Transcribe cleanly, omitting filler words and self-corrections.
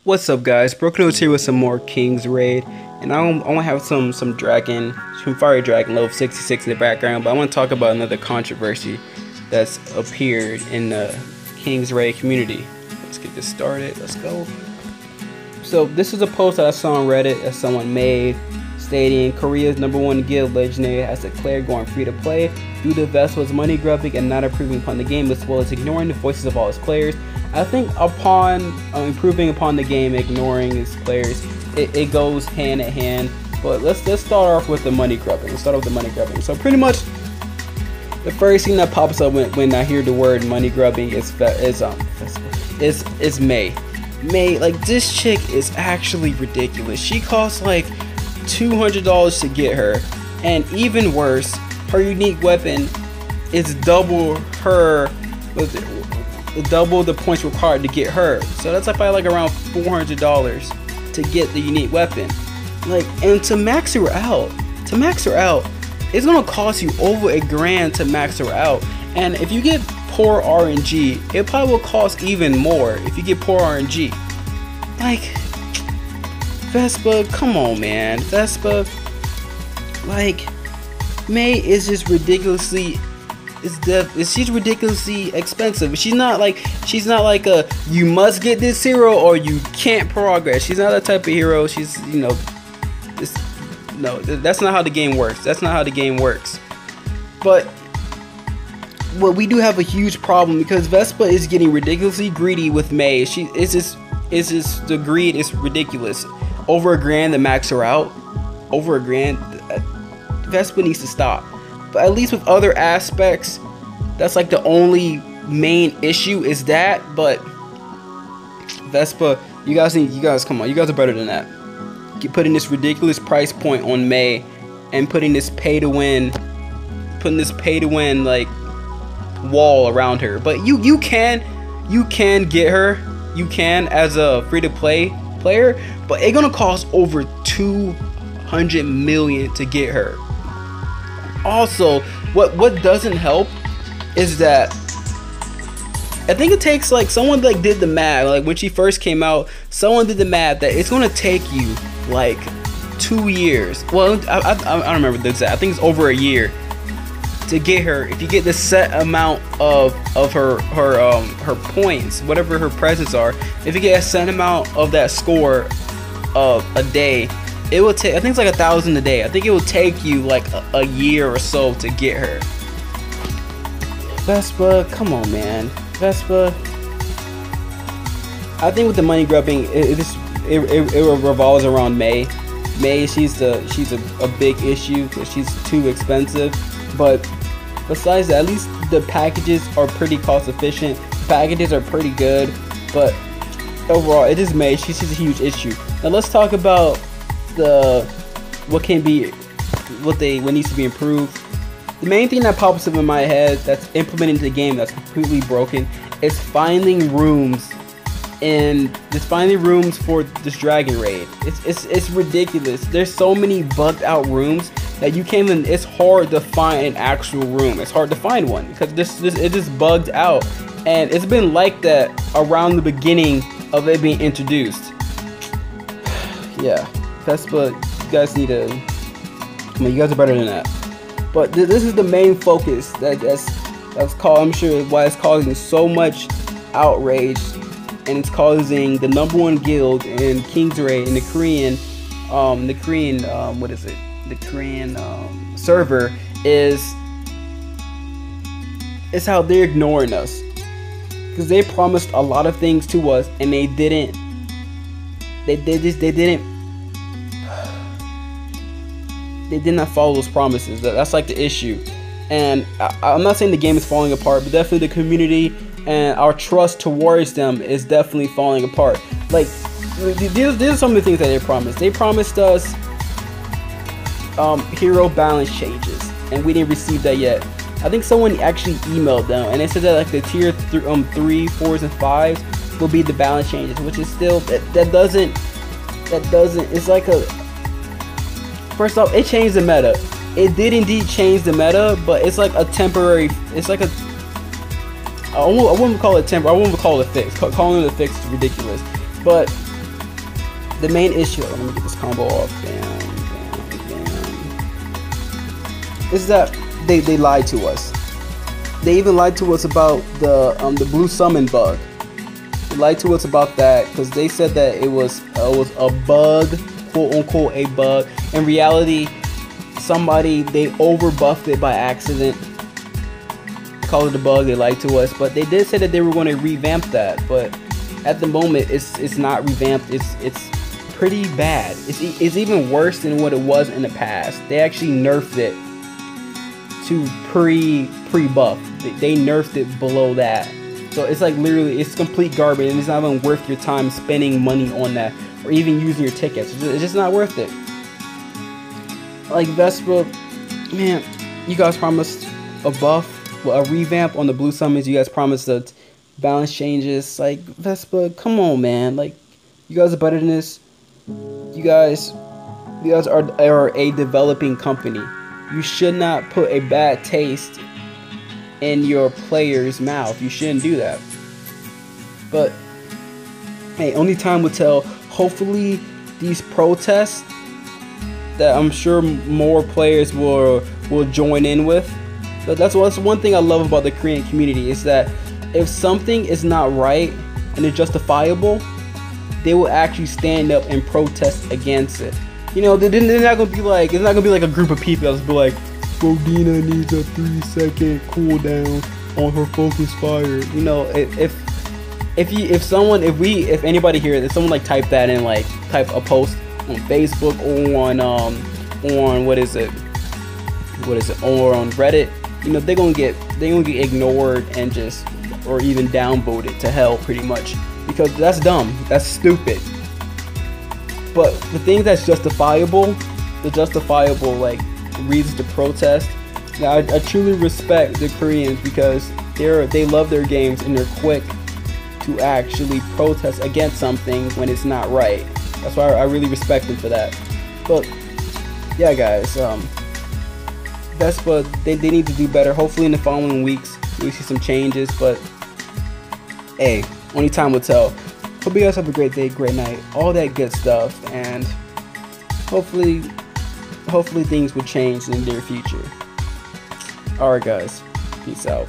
What's up, guys? Broken here with some more King's Raid, and I want to have some fire dragon level 66 in the background. But I want to talk about another controversy that's appeared in the King's Raid community. Let's get this started. Let's go. So this is a post that I saw on Reddit that someone made, stating Korea's #1 guild legendary has declared going free to play due to Vespa's money grubbing and not improving upon the game, as well as ignoring the voices of all its players. I think upon improving upon the game, ignoring its players, it goes hand in hand. But let's start off with the money grubbing. Let's start off with the money grubbing. So pretty much, the first thing that pops up when I hear the word money grubbing is May. May, like, this chick is actually ridiculous. She costs like $200 to get her, and even worse, her unique weapon is double the points required to get her. So that's probably like around $400 to get the unique weapon. Like, and to max her out, it's gonna cost you over $1,000 to max her out. And if you get poor RNG, it probably will cost even more if you get poor RNG. Like, Vespa, come on, man. Vespa, like, May is just ridiculously, she's ridiculously expensive. She's not like a you must get this hero or you can't progress. She's not that type of hero. She's, you know, no, that's not how the game works. That's not how the game works. But we do have a huge problem, because Vespa is getting ridiculously greedy with May. It's just the greed is ridiculous. Over $1,000 to max her out. Over $1,000. Vespa needs to stop. But at least with other aspects, that's like the only main issue is that. But Vespa, you guys come on, you guys are better than that. Keep putting this ridiculous price point on May and putting this pay to win like wall around her. But you can get her, you can, as a free to play player, but it's gonna cost over $200 million to get her. Also, what doesn't help is that I think it takes, like, someone like did the math, like when she first came out, someone did the math that it's gonna take you like 2 years. Well, I don't remember the exact. I think it's over a year to get her. If you get the set amount of her points, whatever her presents are, if you get a set amount of that score of a day, it will take, I think it's like 1,000 a day. I think it will take you like a year or so to get her. Vespa, come on, man. Vespa, I think with the money grubbing, it revolves around May. May, she's a big issue because she's too expensive. But besides that, at least the packages are pretty cost efficient. Packages are pretty good, but overall, it is May. She's just a huge issue. Now let's talk about what needs to be improved. The main thing that pops up in my head that's implemented into the game that's completely broken is finding rooms for this dragon raid. It's ridiculous. There's so many bugged out rooms that you can't even, it's hard to find an actual room. It's hard to find one because it just bugged out, and it's been like that around the beginning of it being introduced. Yeah, Vespa, you guys need to, come on, you guys are better than that. But this is the main focus that's called, I'm sure, why it's causing so much outrage, and it's causing the #1 guild in King's Raid in the Korean server is how they're ignoring us, because they promised a lot of things to us and they didn't follow those promises. That's like the issue. And I'm not saying the game is falling apart, but definitely the community and our trust towards them is definitely falling apart. Like, these are some of the things that they promised. They promised us hero balance changes, and we didn't receive that yet. I think someone actually emailed them, and they said that like the tier 3, 4s, and 5s will be the balance changes, which is still that doesn't. It's like a, first off, it changed the meta. It did indeed change the meta, but it's like a temporary. It's like a, I wouldn't call it temporary. I wouldn't call it a fix. Calling it a fix is ridiculous. But the main issue, let me get this combo off, bam, bam, bam, is that they lied to us. They even lied to us about the blue summon bug. They lied to us about that because they said that it was a bug, quote unquote a bug. In reality, they over buffed it by accident. Call it a bug. They lied to us, but they did say that they were going to revamp that. But at the moment, it's not revamped. It's pretty bad. It's even worse than what it was in the past. They actually nerfed it to pre-buff. They nerfed it below that. So it's like literally, it's complete garbage, and it's not even worth your time spending money on that, or even using your tickets. It's just not worth it. Like Vespa, man, you guys promised a buff, a revamp on the blue summons. You guys promised the balance changes. Like Vespa, come on, man. Like you guys are better than this. You guys are a developing company. You should not put a bad taste in your player's mouth. You shouldn't do that. But hey, only time will tell. Hopefully these protests that I'm sure more players will join in with. But that's one thing I love about the Korean community, is that if something is not right and it's justifiable, they will actually stand up and protest against it. You know, they're not gonna be like, it's not gonna be like a group of people that's be like, Bodina needs a 3-second cooldown on her focus fire. You know, if anybody here, if someone like type that in, like type a post on Facebook or on what is it, or on Reddit, you know, they're gonna get ignored and just, or even downvoted to hell pretty much, because that's dumb, that's stupid. But the thing that's justifiable, like reasons to protest, now I truly respect the Koreans, because they love their games and they're quick to actually protest against something when it's not right. That's why I really respect them for that. But yeah, guys, Vespa, they need to do better. Hopefully in the following weeks we see some changes, but hey, only time will tell. Hope you guys have a great day, great night, all that good stuff, and hopefully things will change in the near future. Alright guys, peace out.